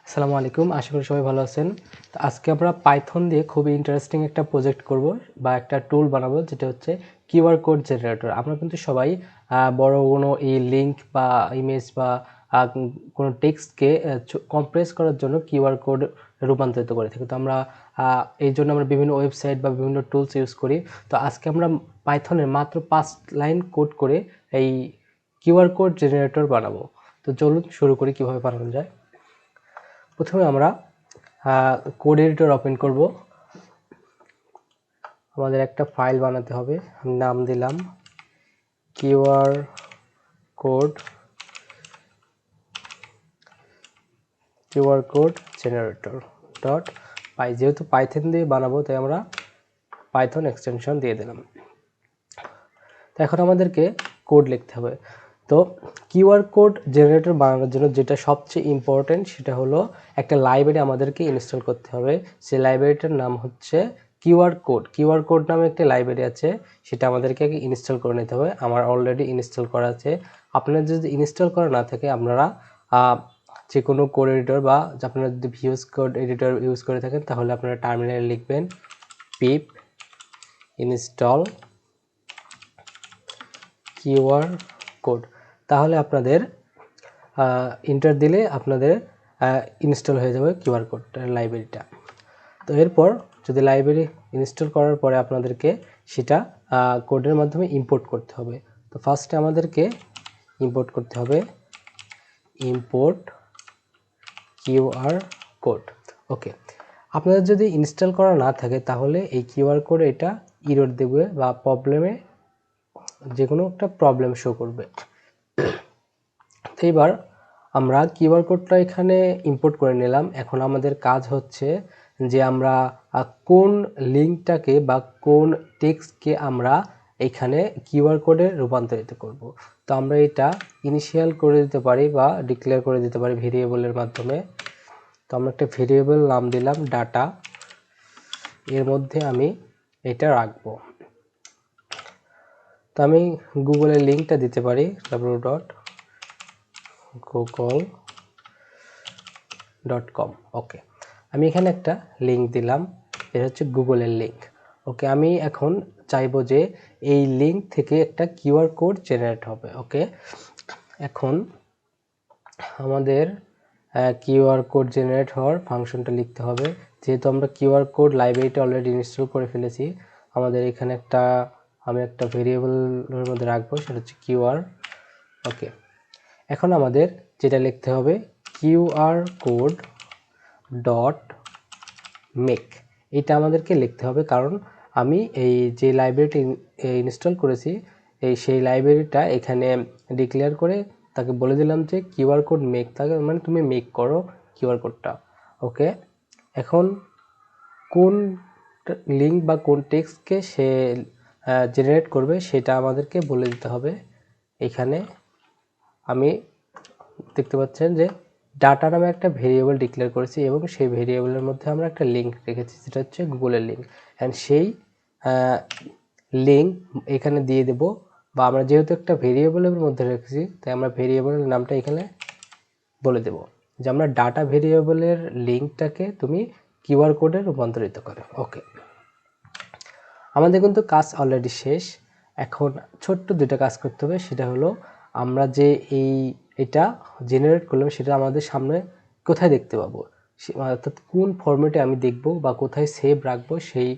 আসসালামু আলাইকুম, আশা করি সবাই ভালো আছেন। তো আজকে আমরা পাইথন দিয়ে খুবই ইন্টারেস্টিং একটা প্রজেক্ট করব বা একটা টুল বানাবো, যেটা হচ্ছে কিউআর কোড জেনারেটর। আমরা কিন্তু সবাই বড় কোনো এই লিঙ্ক বা ইমেজ বা কোনো টেক্সটকে কম্প্রেস করার জন্য কিউআর কোড রূপান্তরিত করে থাকি। তো আমরা এই জন্য আমরা বিভিন্ন ওয়েবসাইট বা বিভিন্ন টুলস ইউজ করি। তো আজকে আমরা পাইথনের মাত্র 5 লাইন কোড করে এই কিউআর কোড জেনারেটর বানাবো। তো চলুন শুরু করি কিভাবে বানানো যায়। প্রথমে আমরা কোড এডিটর ওপেন করব। আমাদের একটা ফাইল বানাতে হবে, আমি নাম দিলাম কিউআর কোড জেনারেটর ডট পাই। যেহেতু পাইথন দিয়ে বানাবো তাই আমরা পাইথন এক্সটেনশন দিয়ে দিলাম। তো এখন আমাদেরকে কোড লিখতে হবে। তো কিউআর কোড জেনারেটর বানানোর জন্য যেটা সবচেয়ে ইম্পর্টেন্ট সেটা হলো একটা লাইব্রেরি আমাদেরকে ইনস্টল করতে হবে। সেই লাইব্রেরিটার নাম হচ্ছে কিউআর কোড নামে একটা লাইব্রেরি আছে, সেটা আমাদেরকে আগে ইনস্টল করে নিতে হবে। আমার অলরেডি ইনস্টল করা আছে। আপনার যদি ইনস্টল করা না থাকে, আপনারা যে কোনো কোড এডিটর বা আপনারা যদি ভিএস কোড এডিটর ইউজ করে থাকেন তাহলে আপনারা টার্মিনালে লিখবেন পিপ ইনস্টল কিউআর কোড। তাহলে আপনাদের ইন্টার দিলে আপনাদের ইনস্টল হয়ে যাবে কিউআর কোডটার লাইব্রেরিটা। তো এরপর যদি লাইব্রেরি ইনস্টল করার পরে আপনাদেরকে সেটা কোডের মাধ্যমে ইম্পোর্ট করতে হবে। তো ফার্স্টে আমাদেরকে ইম্পোর্ট করতে হবে ইম্পোর্ট কিউআর কোড। ওকে, আপনাদের যদি ইনস্টল করা না থাকে তাহলে এই কিউআর কোড এটা ইরর দেবে বা প্রবলেমে যে কোনো একটা প্রবলেম শো করবে। তো এবার আমরা কিউআর কোডটা এখানে ইম্পোর্ট করে নিলাম। এখন আমাদের কাজ হচ্ছে যে আমরা কোন লিঙ্কটাকে বা কোন টেক্সটকে আমরা এখানে কিউআর কোডে রূপান্তরিত করব। তো আমরা এটা ইনিশিয়াল করে দিতে পারি বা ডিক্লেয়ার করে দিতে পারি ভেরিয়েবলের মাধ্যমে। তো আমরা একটা ভেরিয়েবল নাম দিলাম ডাটা, এর মধ্যে আমি এটা রাখবো। তো আমি গুগলের লিঙ্কটা দিতে পারি www.google.com। ওকে, আমি এখানে একটা লিঙ্ক দিলাম, এটা হচ্ছে গুগলের লিঙ্ক। ওকে, আমি এখন চাইবো যে এই লিঙ্ক থেকে একটা কিউআর কোড জেনারেট হবে। ওকে, এখন আমাদের কিউআর কোড জেনারেট হওয়ার ফাংশনটা লিখতে হবে। যেহেতু আমরা কিউআর কোড লাইব্রেরিটা অলরেডি ইনস্টল করে ফেলেছি, আমাদের এখানে আমি একটা ভেরিয়েবলের মধ্যে রাখবো, সেটা হচ্ছে কিউআর। ওকে, এখন আমাদের যেটা লিখতে হবে কিউআর কোড ডট মেক, এটা আমাদেরকে লিখতে হবে। কারণ আমি এই যে লাইব্রেরিটি ইনস্টল করেছি সেই লাইব্রেরিটা এখানে ডিক্লেয়ার করে তাকে বলে দিলাম যে কিউআর কোড মেক, তাকে মানে তুমি মেক করো কিউআর কোডটা। ওকে, এখন কোন লিঙ্ক বা কোন টেক্সটকে সে জেনারেট করবে সেটা আমাদেরকে বলে দিতে হবে। এখানে আমি দেখতে পাচ্ছেন যে ডাটা নামে একটা ভেরিয়েবল ডিক্লেয়ার করেছি এবং সেই ভেরিয়েবলের মধ্যে আমরা একটা লিঙ্ক রেখেছি, সেটা হচ্ছে গুগলের লিঙ্ক। অ্যান্ড সেই লিঙ্ক এখানে দিয়ে দেব, বা আমরা যেহেতু একটা ভেরিয়েবলের মধ্যে রেখেছি তাই আমরা ভেরিয়েবলের নামটা এখানে বলে দেব যে আমরা ডাটা ভেরিয়েবলের লিঙ্কটাকে তুমি কিউআর কোডে রূপান্তরিত করো। ওকে, আমাদের কিন্তু কাজ অলরেডি শেষ। এখন ছোট্ট দুটো কাজ করতে হবে, সেটা হলো আমরা যে এটা জেনারেট করলাম সেটা আমাদের সামনে কোথায় দেখতে পাবো, অর্থাৎ কোন ফরম্যাটে আমি দেখব বা কোথায় সেভ রাখবো, সেই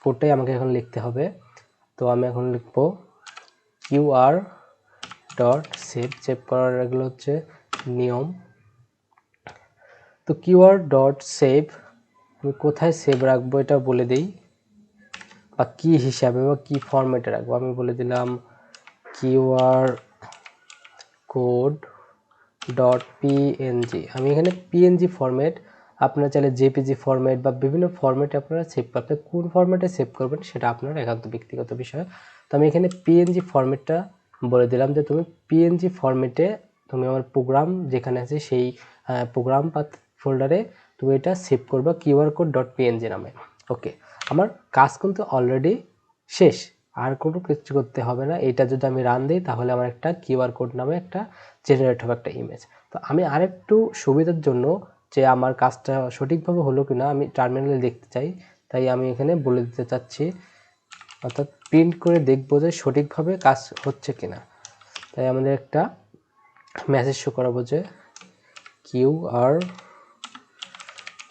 কোডটাই আমাকে এখন লিখতে হবে। তো আমি এখন লিখব কিউআর ডট সেভ করার এগুলো হচ্ছে নিয়ম। তো কিউআর ডট সেভ আমি কোথায় সেভ রাখবো এটা বলে দিই, বা কি হিসাবে বা কি ফরম্যাটে রাখবো। আমি বলে দিলাম কিউআর কোড ডট পিএনজি। আমি এখানে পিএনজি ফরম্যাট, আপনারা চাইলে জেপিজি ফরম্যাট বা বিভিন্ন ফরম্যাটে আপনারা সেভ করতে, কোন ফরম্যাটে সেভ করবেন সেটা আপনার একান্ত ব্যক্তিগত বিষয়। তো আমি এখানে পিএনজি ফরম্যাটটা বলে দিলাম যে তুমি পিএনজি ফরম্যাটে তুমি আমার প্রোগ্রাম যেখানে আছে সেই প্রোগ্রাম বা ফোল্ডারে তুমি এটা সেভ করবা কিউআর কোড ডট পিএনজি নামে। ওকে, আমার কাজ কিন্তু অলরেডি শেষ। আর কোনো কিছু করতে হবে না। এটা যদি আমি রান দিই তাহলে আমার একটা কিউআর কোড নামে একটা জেনারেট হবে একটা ইমেজ। তো আমি আরেকটু সুবিধার জন্য যে আমার কাজটা সঠিকভাবে হলো কিনা আমি টার্মিনালে দেখতে চাই, তাই আমি এখানে বলে দিতে চাচ্ছি, অর্থাৎ প্রিন্ট করে দেখবো যে সঠিকভাবে কাজ হচ্ছে কিনা। তাই আমাদের একটা মেসেজ শো করাবো যে কিউআর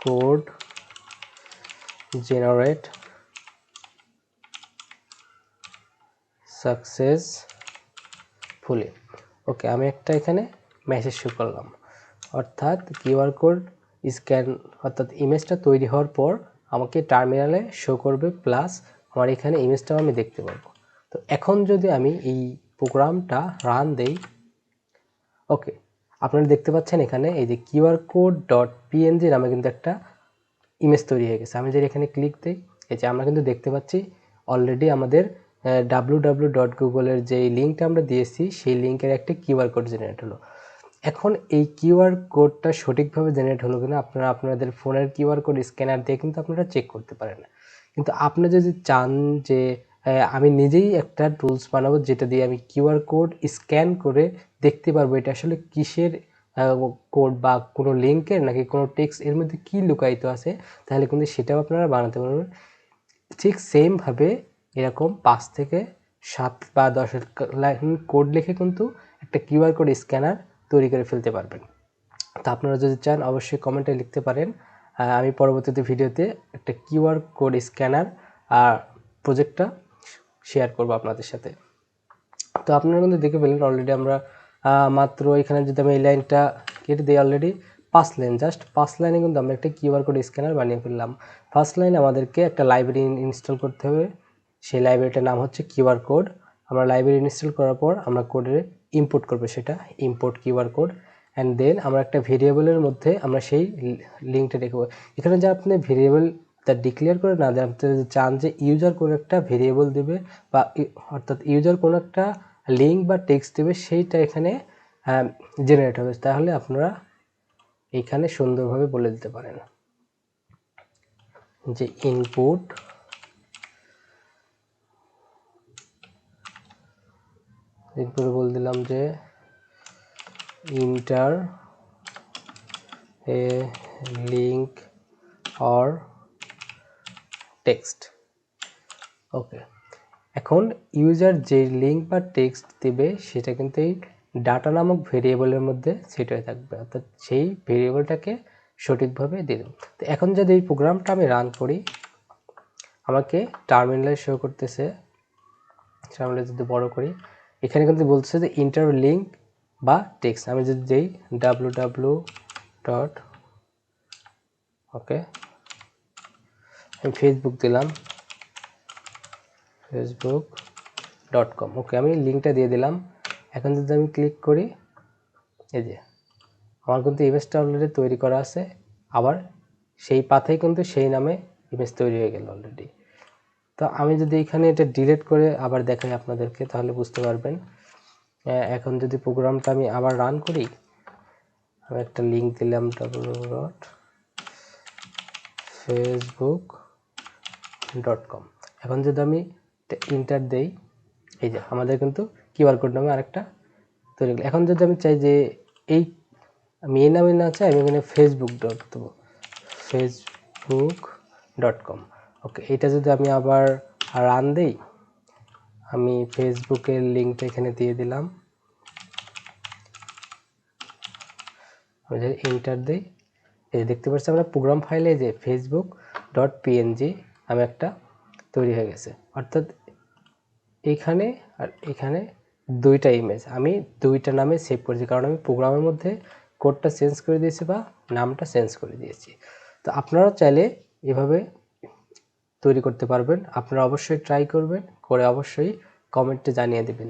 কোড জেনারেট সাকসেসফুলি। ওকে, আমি একটা এখানে মেসেজ শো করলাম, অর্থাৎ কিউআর কোড স্ক্যান, অর্থাৎ ইমেজটা তৈরি হওয়ার পর আমাকে টার্মিনালে শো করবে, প্লাস আমার এখানে ইমেজটাও আমি দেখতে পারবো। তো এখন যদি আমি এই প্রোগ্রামটা রান দেই, ওকে, আপনারা দেখতে পাচ্ছেন এখানে এই যে কিউআর কোড ডট পিএনজি নামে কিন্তু একটা ইমেজ তৈরি হয়ে গেছে। আমি যদি এখানে ক্লিক দিই, এই যে আমরা কিন্তু দেখতে পাচ্ছি অলরেডি আমাদের www.google-এর যে লিঙ্কটা আমরা দিয়েছি সেই লিঙ্কের একটা কিউআর কোড জেনারেট হলো। এখন এই কিউআর কোডটা সঠিকভাবে জেনারেট হলো কিনা আপনারা আপনাদের ফোনের কিউআর কোড স্ক্যানার দিয়ে কিন্তু আপনারা চেক করতে পারেন। কিন্তু আপনি যদি চান যে আমি নিজেই একটা টুলস বানাবো যেটা দিয়ে আমি কিউআর কোড স্ক্যান করে দেখতে পারবো এটা আসলে কিসের কোড বা কোনো লিঙ্কের নাকি কোনো টেক্সট এর মধ্যে কী লুকায়িত আছে, তাহলে কিন্তু সেটাও আপনারা বানাতে পারবেন। ঠিক সেমভাবে এরকম 5 থেকে 7 বা 10 লাইন কোড লিখে কিন্তু একটা কিউআর কোড স্ক্যানার তৈরি করে ফেলতে পারবেন। তো আপনারা যদি চান অবশ্যই কমেন্টে লিখতে পারেন, আমি পরবর্তীতে ভিডিওতে একটা কিউআর কোড স্ক্যানার প্রজেক্টটা শেয়ার করব আপনাদের সাথে। তো আপনারা কিন্তু দেখে ফেলেন অলরেডি আমরা মাত্র এখানে যদি আমি এই লাইনটা কেটে দিই, অলরেডি 5 লাইন, জাস্ট 5 লাইনে কিন্তু আমরা একটা কিউআর কোড স্ক্যানার বানিয়ে ফেললাম। ফার্স্ট লাইনে আমাদেরকে একটা লাইব্রেরি ইনস্টল করতে হবে, সেই লাইব্রেরিটার নাম হচ্ছে কিউআর কোড। আমরা লাইব্রেরি ইনস্টল করার পর আমরা কোডে ইম্পোর্ট করব, সেটা import QR code, and then আমরা একটা ভেরিয়েবলের মধ্যে আমরা সেই লিঙ্কটা রেখে। এখানে যে আপনি ভেরিয়েবল তা ডিক্লেয়ার করে না দেন, আপনি যদি চান যে ইউজার কোনো একটা ভেরিয়েবল দেবে বা অর্থাৎ ইউজার কোনো একটা লিঙ্ক বা টেক্সট দেবে সেইটা এখানে জেনারেট হবে, তাহলে আপনারা এখানে সুন্দরভাবে বলে দিতে পারেন যে ইনপুট বলে দিলাম যে enter a link or text. Okay, এখন ইউজার যে লিঙ্ক বা টেক্সট দেবে সেটা কিন্তু এই ডাটা নামক ভেরিয়েবলের মধ্যে সেট হয়ে থাকবে, অর্থাৎ সেই ভেরিয়েবলটাকে সঠিকভাবে দিয়ে দেব। তো এখন যদি এই প্রোগ্রামটা আমি রান করি, আমাকে টার্মিনালে শো করতেছে, টার্মিনালে যদি বড় করি, এখানে কিন্তু বলছে যে ইন্টার লিঙ্ক বা টেক্সট। আমি যদি দিই www. ওকে, আমি ফেসবুক দিলাম, facebook.com। ওকে, আমি লিঙ্কটা দিয়ে দিলাম। এখন যদি আমি ক্লিক করি, এই যে আমার কিন্তু ইমেজটা অলরেডি তৈরি করা আছে, আবার সেই পাথেই কিন্তু সেই নামে ইমেজ তৈরি হয়ে গেল অলরেডি। তো আমি যদি এখানে এটা ডিলিট করে আবার দেখাই আপনাদেরকে তাহলে বুঝতে পারবেন। এখন যদি প্রোগ্রামটা আমি আবার রান করি, আমি একটা লিঙ্ক দিলাম www.facebook.com। এখন যদি আমি ইন্টার দেই, এই যে আমাদের কিন্তু কিউআর কোড নামে আরেকটা তৈরি হলো। এখন যদি আমি চাই যে এই আমি এই নামে না চাই, আমি এখানে facebook.com। ওকে, এটা যদি আমি আবার রান দিই, আমি ফেসবুকের লিঙ্কটা এখানে দিয়ে দিলাম, আমি যদি এন্টার দিই, এই দেখতে পাচ্ছি আমরা প্রোগ্রাম ফাইলে যে facebook.png আমি একটা তৈরি হয়ে গেছে, অর্থাৎ এইখানে আর এখানে দুইটা ইমেজ আমি দুইটা নামে সেভ করেছি, কারণ আমি প্রোগ্রামের মধ্যে কোডটা চেঞ্জ করে দিয়েছি বা নামটা চেঞ্জ করে দিয়েছি। তো আপনারাও চাইলে এভাবে তৈরি করতে পারবেন। আপনারা অবশ্যই ট্রাই করবেন, করে অবশ্যই কমেন্টে জানিয়ে দেবেন।